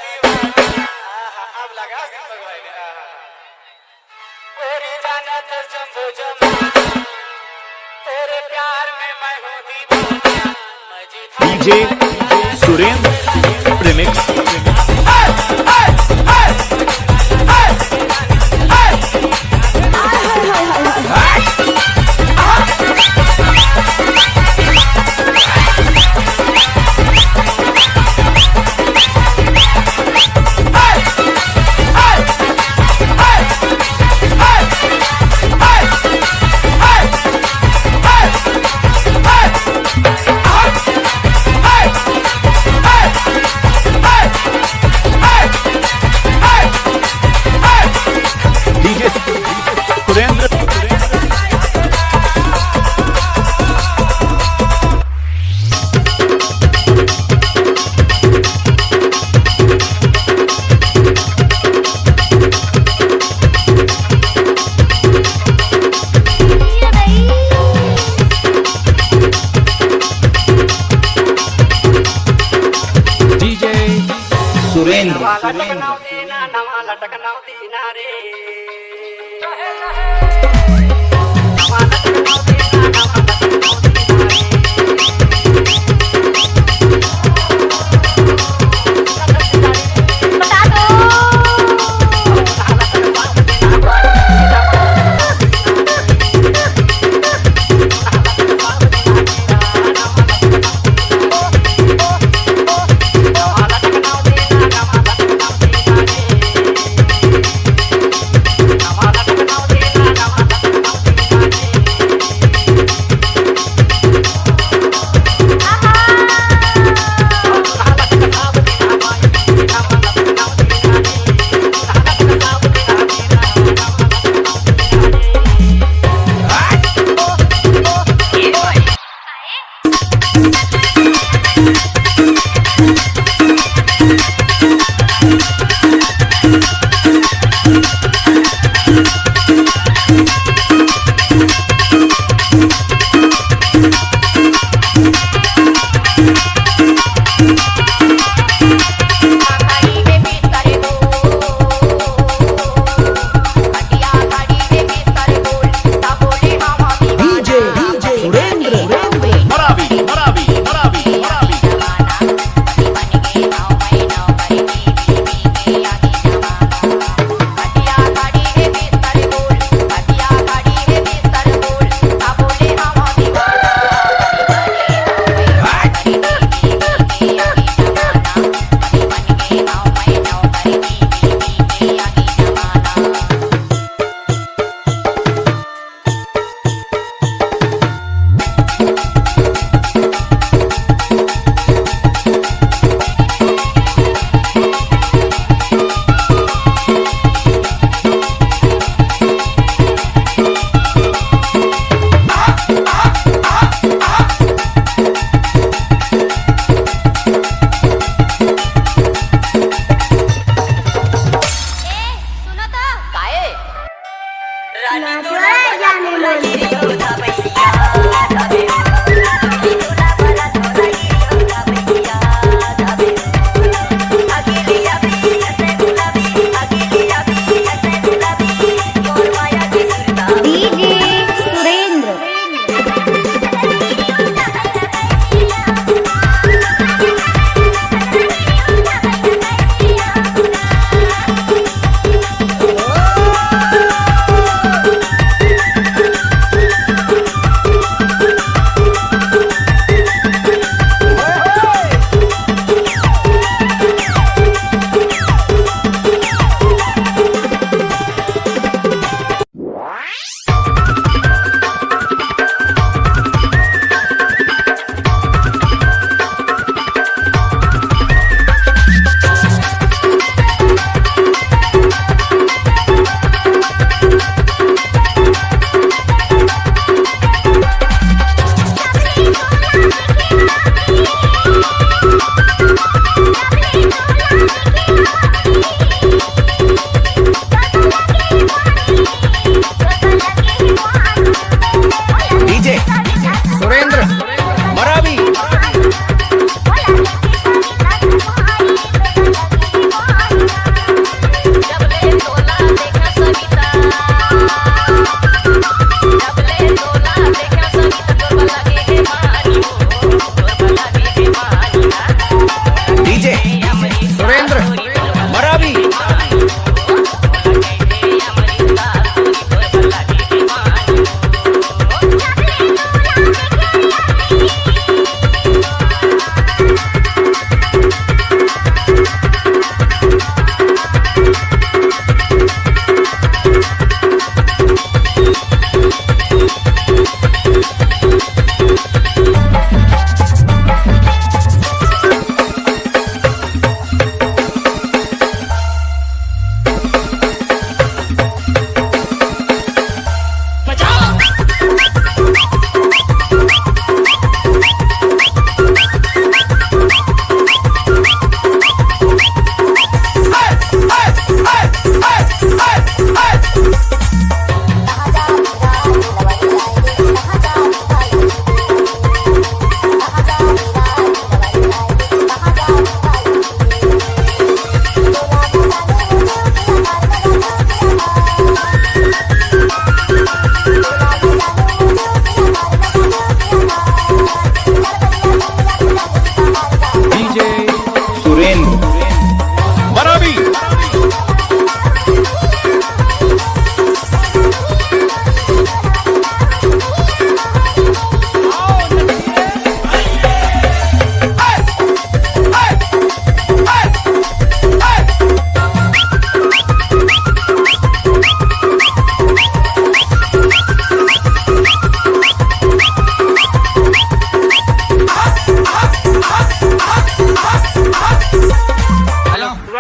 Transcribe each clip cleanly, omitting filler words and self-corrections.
दीवाना। अब लगा दीपक भाई ने। गोरी जाना तो जम्बो जमाना, तेरे प्यार में मैं हूँ दीवाना। DJ Surendra remix. सुरेंद्र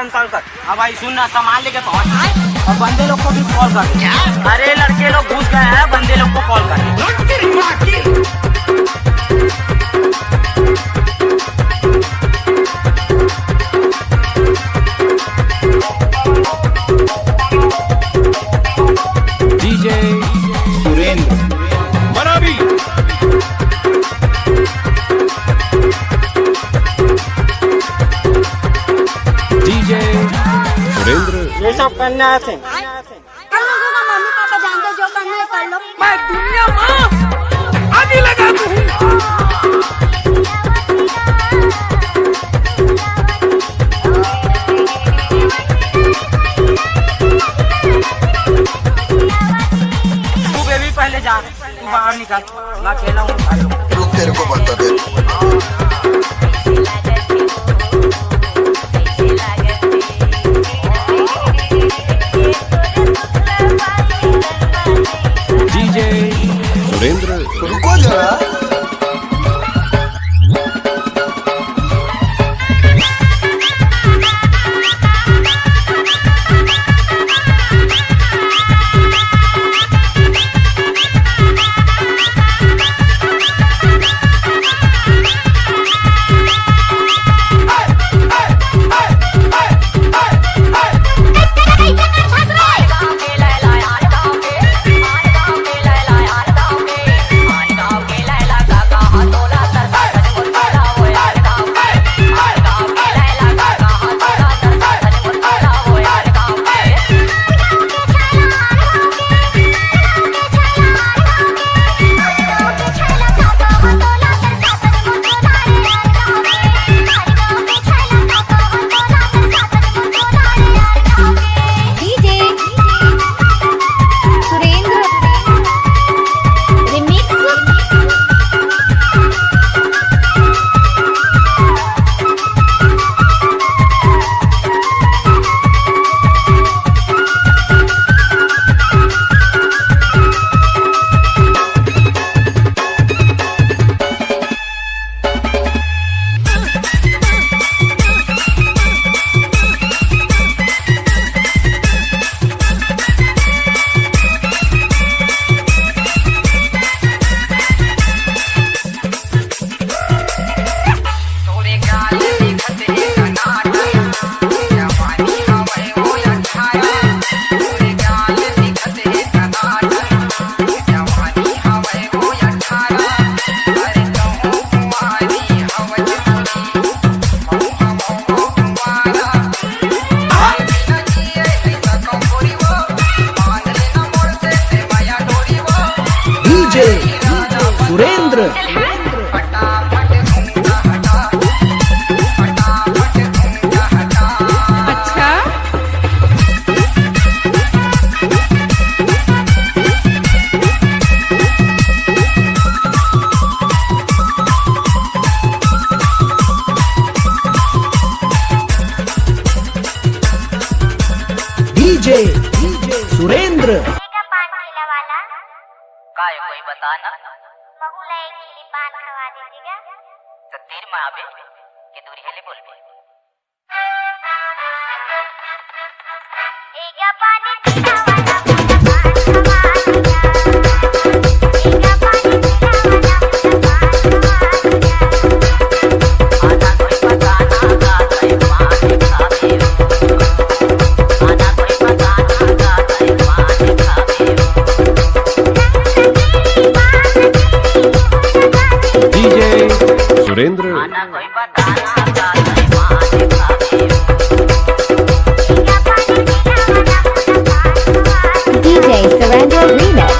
तुरंत कॉल कर। हाँ भाई सुन ना, सामान लेके पहुंच और बंदे लोग को भी कॉल कर। अरे लड़के लोग घुस गए हैं, बंदे लोग को कॉल कर। डीजे सुरेंद्र मरावी। डीजे सुरेंद्र। ये सब करना है थे। कर लो ना, मम्मी पापा जानते जो करना है कर लो। मैं दुनिया में आगे लगा दूं। तू बेबी पहले जा, तू बाहर निकल, मैं अकेला हूँ भाई लोग। रुक तेरे को बता दे। डीजे सुरेंद्र। रुको जरा। सुरेंद्र। अच्छा डीजे सुरेंद्र। पान खिला वाला का है कोई बता ना, बहुला एक खिली पान खवा दीजिएगा। तो तीर में आवे के दूरी हेले बोल बे। एगा पानी खिला वाला मुझे पान खवा दिया। एगा पानी खिला वाला मुझे पान खवा दिया। आना कोई पता ना का कोई पान खावे। डीजे सुरेंद्र। आना कोई पता ना का कोई पान खावे। DJ Surrender Remix.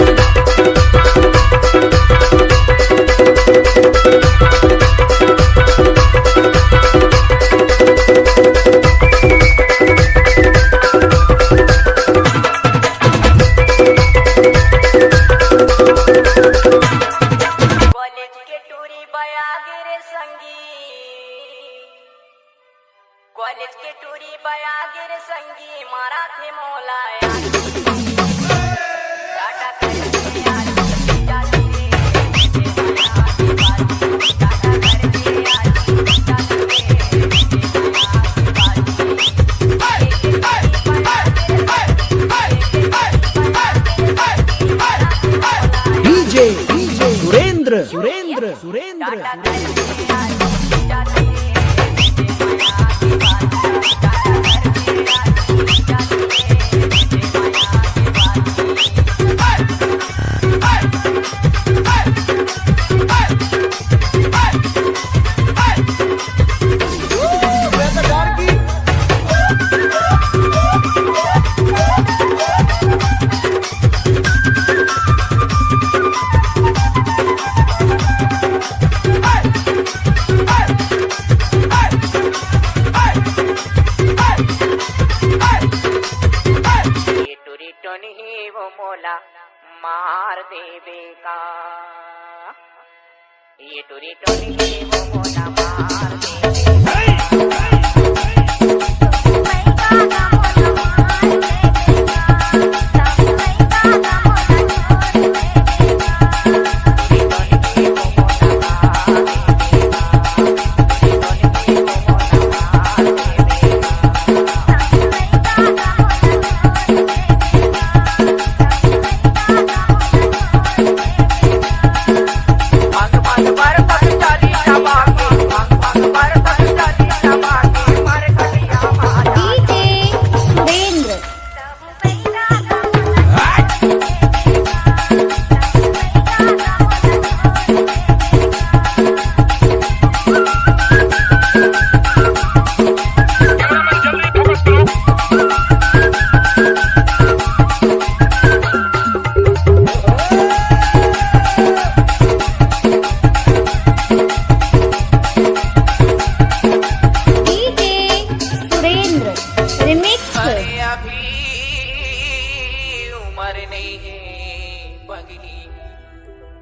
कॉलेज के टूरी बया गिर संगी मारा थे मोलाया टाटा करके यार जाती रे टाटा करके यार जाती रे ही वो मोला मार देवेगा, ये टूरी टोनी ही वो मोला मार देवेगा।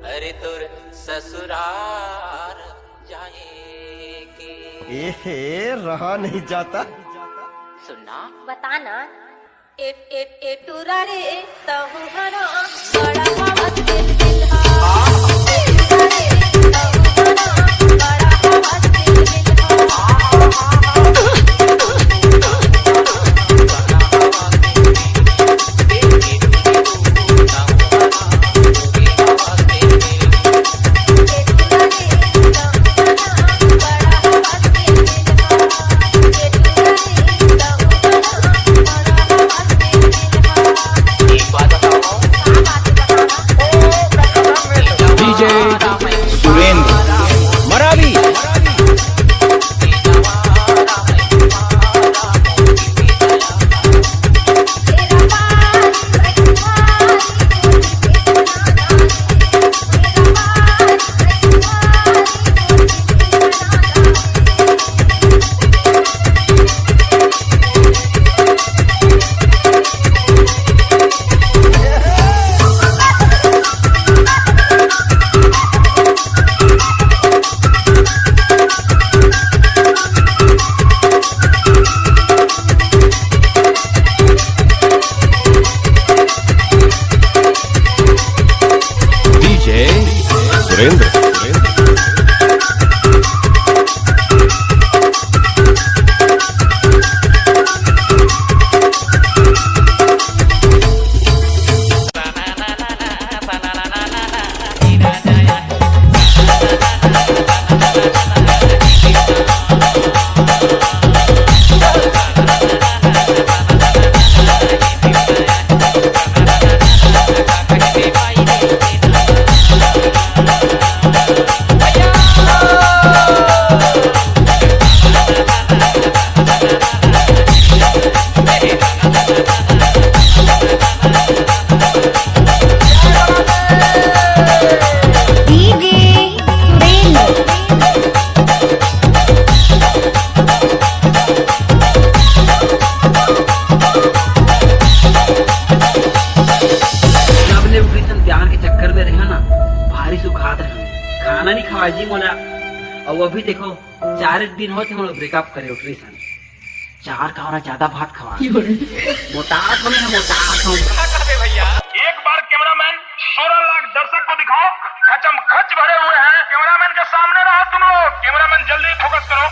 अरे तुर ससुराल जाएगी। एहे रहा नहीं जाता। सुनना बताना ए टूरा रे तहु हरा बड़ा हवस दिल दिल हा बड़ा हवस दिल दिल हा। डीजे सुरेंद्र मरावी। सुरेंद्र खाना नहीं खावा जी मोला। और वो भी देखो 4 दिन होते हम लोग ब्रेकअप करे उठे सन 4 का ज्यादा भात खवा मोटा भैया एक बार कैमरामैन 16 लाख दर्शक को दिखाओ, खचम खच भरे हुए हैं। कैमरामैन के सामने रहो तुम लोग। कैमरामैन जल्दी फोकस करो।